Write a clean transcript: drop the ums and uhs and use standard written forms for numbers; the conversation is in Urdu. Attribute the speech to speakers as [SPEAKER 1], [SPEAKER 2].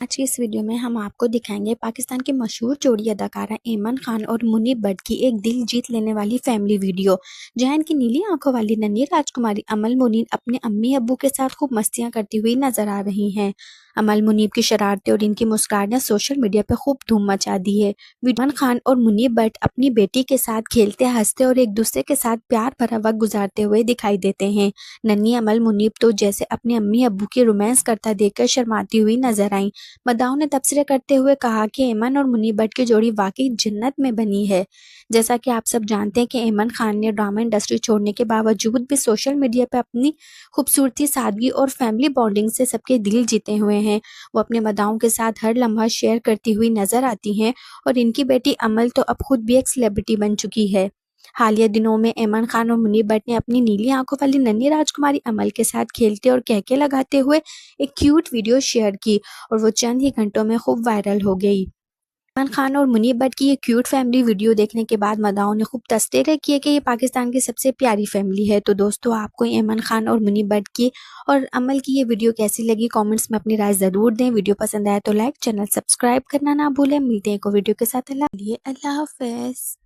[SPEAKER 1] آج کی اس ویڈیو میں ہم آپ کو دکھائیں گے پاکستان کی مشہور جوڑی اداکارہ ایمن خان اور منیب بٹ کی ایک دل جیت لینے والی فیملی ویڈیو، جہاں ان کی نیلی آنکھوں والی ننھی راجکماری امل منیب اپنے امی ابو کے ساتھ خوب مستیاں کرتی ہوئی نظر آ رہی ہیں۔ امل منیب کی شرارتیں اور ان کی مسکراہٹیں سوشل میڈیا پہ خوب دھوم مچا دی ہے۔ ایمن خان اور منیب بٹ اپنی بیٹی کے ساتھ کھیلتے ہنستے اور ایک دوسرے کے ساتھ پیار بھرا وقت گزارتے ہوئے دکھائی دیتے ہیں۔ ننھی امل منیب تو جیسے اپنے امی ابو کی رومانس کرتا دیکھ کر شرماتی ہوئی نظر آئیں۔ مداحوں نے تبصرے کرتے ہوئے کہا کہ ایمن اور منیب بٹ کی جوڑی واقعی جنت میں بنی ہے۔ جیسا کہ آپ سب جانتے ہیں کہ ایمن خان نے ڈرامہ انڈسٹری چھوڑنے کے باوجود بھی سوشل میڈیا پہ اپنی خوبصورتی، سادگی اور فیملی بانڈنگ سے سب کے دل جیتے ہوئے ہیں۔ وہ اپنے مداحوں کے ساتھ ہر لمحہ شیئر کرتی ہوئی نظر آتی ہیں اور ان کی بیٹی امل تو اب خود بھی ایک سیلیبریٹی بن چکی ہے۔ حالیہ دنوں میں ایمن خان اور منیب بٹ نے اپنی نیلی آنکھوں والی ننھی راجکماری امل کے ساتھ کھیلتے اور کہکے لگاتے ہوئے ایک کیوٹ ویڈیو شیئر کی اور وہ چند ہی گھنٹوں میں خوب وائرل ہو گئی۔ ایمن خان اور منیب بٹ کی یہ کیوٹ فیملی ویڈیو دیکھنے کے بعد مداحوں نے خوب تذکرے کیے کہ یہ پاکستان کی سب سے پیاری فیملی ہے۔ تو دوستو، آپ کو ایمن خان اور منیب بٹ کی اور امل کی یہ ویڈیو کیسی لگی؟ کامنٹس میں اپنی رائے ضرور دیں۔ ویڈیو پسند آئے تو لائک، چینل سبسکرائب کرنا نہ بھولیں۔ ملتے ہیں ایک اور ویڈیو کے ساتھ۔ اللہ حافظ۔